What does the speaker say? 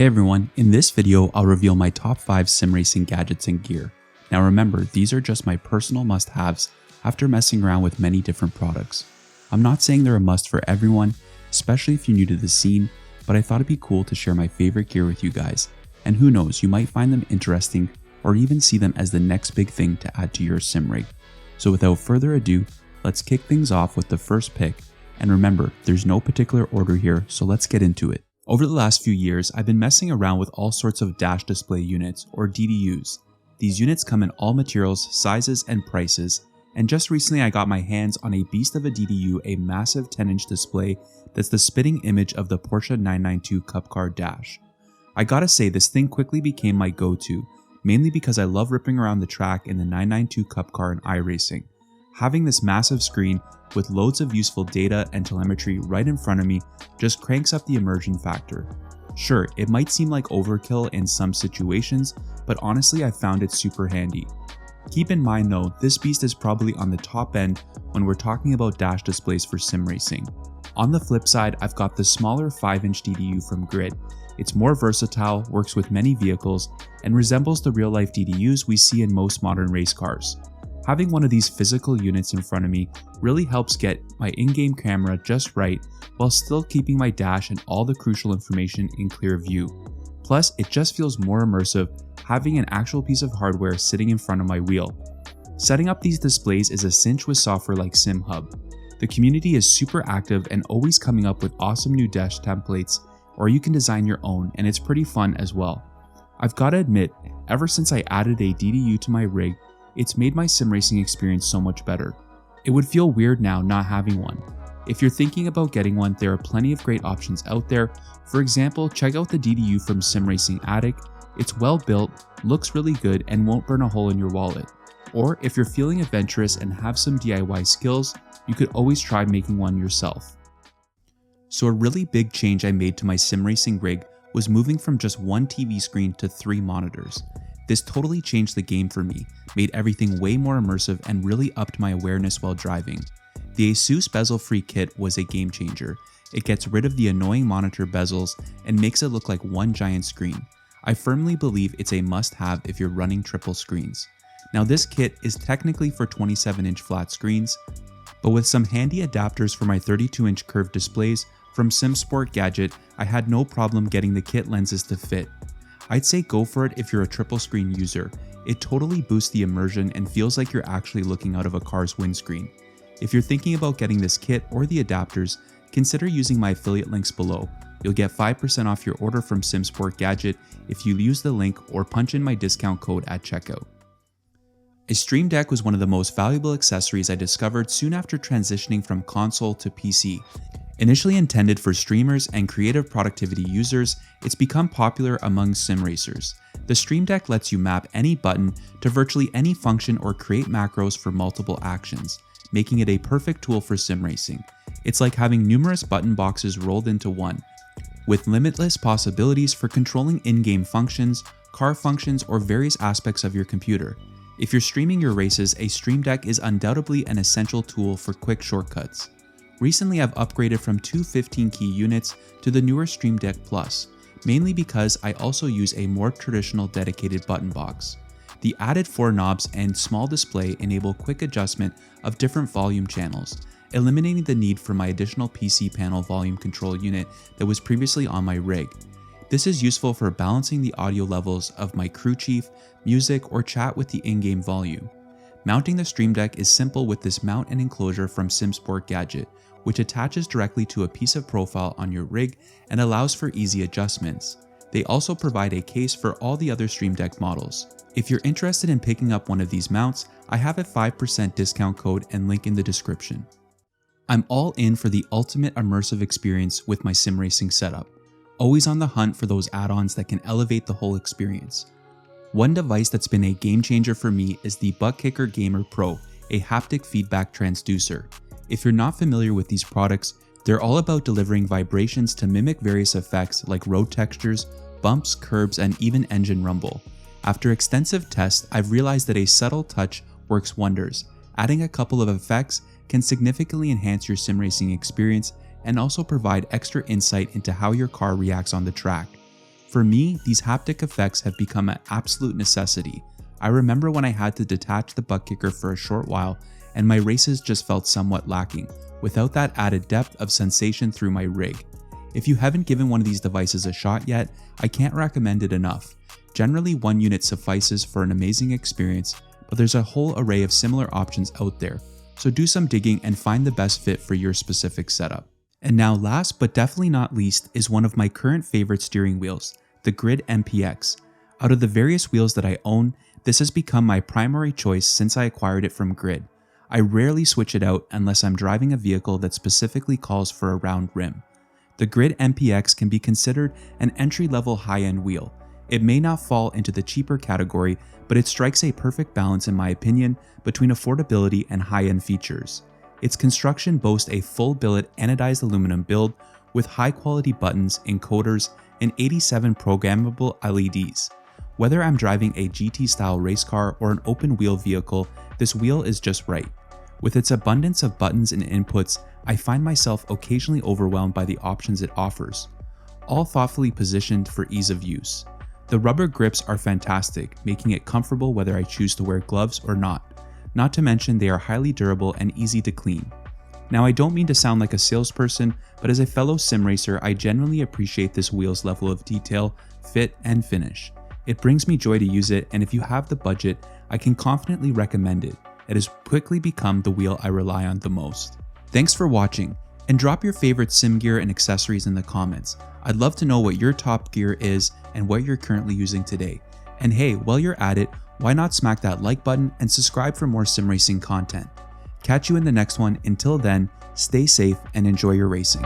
Hey everyone, in this video I'll reveal my top 5 sim racing gadgets and gear. Now remember, these are just my personal must-haves after messing around with many different products. I'm not saying they're a must for everyone, especially if you're new to the scene, but I thought it'd be cool to share my favorite gear with you guys, and who knows, you might find them interesting or even see them as the next big thing to add to your sim rig. So without further ado, let's kick things off with the first pick, and remember, there's no particular order here, so let's get into it. Over the last few years, I've been messing around with all sorts of dash display units, or DDUs. These units come in all materials, sizes, and prices, and just recently I got my hands on a beast of a DDU, a massive 10-inch display that's the spitting image of the Porsche 992 Cup Car Dash. I gotta say, this thing quickly became my go-to, mainly because I love ripping around the track in the 992 Cup Car and iRacing. Having this massive screen with loads of useful data and telemetry right in front of me just cranks up the immersion factor. Sure, it might seem like overkill in some situations, but honestly I found it super handy. Keep in mind though, this beast is probably on the top end when we're talking about dash displays for sim racing. On the flip side, I've got the smaller 5-inch DDU from GRID. It's more versatile, works with many vehicles, and resembles the real-life DDUs we see in most modern race cars. Having one of these physical units in front of me really helps get my in-game camera just right while still keeping my dash and all the crucial information in clear view. Plus, it just feels more immersive having an actual piece of hardware sitting in front of my wheel. Setting up these displays is a cinch with software like SimHub. The community is super active and always coming up with awesome new dash templates, or you can design your own, and it's pretty fun as well. I've gotta admit, ever since I added a DDU to my rig, it's made my sim racing experience so much better. It would feel weird now not having one. If you're thinking about getting one, there are plenty of great options out there. For example, check out the DDU from SimRacing Attic. It's well built, looks really good, and won't burn a hole in your wallet. Or if you're feeling adventurous and have some DIY skills, you could always try making one yourself. So a really big change I made to my sim racing rig was moving from just one TV screen to 3 monitors. This totally changed the game for me, made everything way more immersive, and really upped my awareness while driving. The Asus Bezel Free Kit was a game changer. It gets rid of the annoying monitor bezels and makes it look like one giant screen. I firmly believe it's a must-have if you're running triple screens. Now this kit is technically for 27-inch flat screens, but with some handy adapters for my 32-inch curved displays from SimSport Gadget, I had no problem getting the kit lenses to fit. I'd say go for it if you're a triple screen user. It totally boosts the immersion and feels like you're actually looking out of a car's windscreen. If you're thinking about getting this kit or the adapters, consider using my affiliate links below. You'll get 5% off your order from SimSport Gadget if you use the link or punch in my discount code at checkout. A Stream Deck was one of the most valuable accessories I discovered soon after transitioning from console to PC. Initially intended for streamers and creative productivity users, it's become popular among sim racers. The Stream Deck lets you map any button to virtually any function or create macros for multiple actions, making it a perfect tool for sim racing. It's like having numerous button boxes rolled into one, with limitless possibilities for controlling in-game functions, car functions, or various aspects of your computer. If you're streaming your races, a Stream Deck is undoubtedly an essential tool for quick shortcuts. Recently, I've upgraded from 2 15-key units to the newer Stream Deck Plus, mainly because I also use a more traditional dedicated button box. The added 4 knobs and small display enable quick adjustment of different volume channels, eliminating the need for my additional PC panel volume control unit that was previously on my rig. This is useful for balancing the audio levels of my crew chief, music, or chat with the in-game volume. Mounting the Stream Deck is simple with this mount and enclosure from SimSport Gadget, which attaches directly to a piece of profile on your rig and allows for easy adjustments. They also provide a case for all the other Stream Deck models. If you're interested in picking up one of these mounts, I have a 5% discount code and link in the description. I'm all in for the ultimate immersive experience with my sim racing setup, always on the hunt for those add-ons that can elevate the whole experience. One device that's been a game changer for me is the ButtKicker Gamer Pro, a haptic feedback transducer. If you're not familiar with these products, they're all about delivering vibrations to mimic various effects like road textures, bumps, curbs, and even engine rumble. After extensive tests, I've realized that a subtle touch works wonders. Adding a couple of effects can significantly enhance your sim racing experience and also provide extra insight into how your car reacts on the track. For me, these haptic effects have become an absolute necessity. I remember when I had to detach the ButtKicker for a short while and my races just felt somewhat lacking, without that added depth of sensation through my rig. If you haven't given one of these devices a shot yet, I can't recommend it enough. Generally, one unit suffices for an amazing experience, but there's a whole array of similar options out there, so do some digging and find the best fit for your specific setup. And now last but definitely not least is one of my current favorite steering wheels, the GRID MPX. Out of the various wheels that I own, this has become my primary choice since I acquired it from GRID. I rarely switch it out unless I'm driving a vehicle that specifically calls for a round rim. The GRID MPX can be considered an entry-level high-end wheel. It may not fall into the cheaper category, but it strikes a perfect balance in my opinion between affordability and high-end features. Its construction boasts a full billet anodized aluminum build with high-quality buttons, encoders, and 87 programmable LEDs. Whether I'm driving a GT-style race car or an open-wheel vehicle, this wheel is just right. With its abundance of buttons and inputs, I find myself occasionally overwhelmed by the options it offers, all thoughtfully positioned for ease of use. The rubber grips are fantastic, making it comfortable whether I choose to wear gloves or not. Not to mention they are highly durable and easy to clean. Now I don't mean to sound like a salesperson, but as a fellow sim racer, I genuinely appreciate this wheel's level of detail, fit, and finish. It brings me joy to use it, and if you have the budget, I can confidently recommend it. It has quickly become the wheel I rely on the most. Thanks for watching, and drop your favorite sim gear and accessories in the comments. I'd love to know what your top gear is and what you're currently using today. And hey, while you're at it, why not smack that like button and subscribe for more sim racing content. Catch you in the next one. Until then, stay safe and enjoy your racing.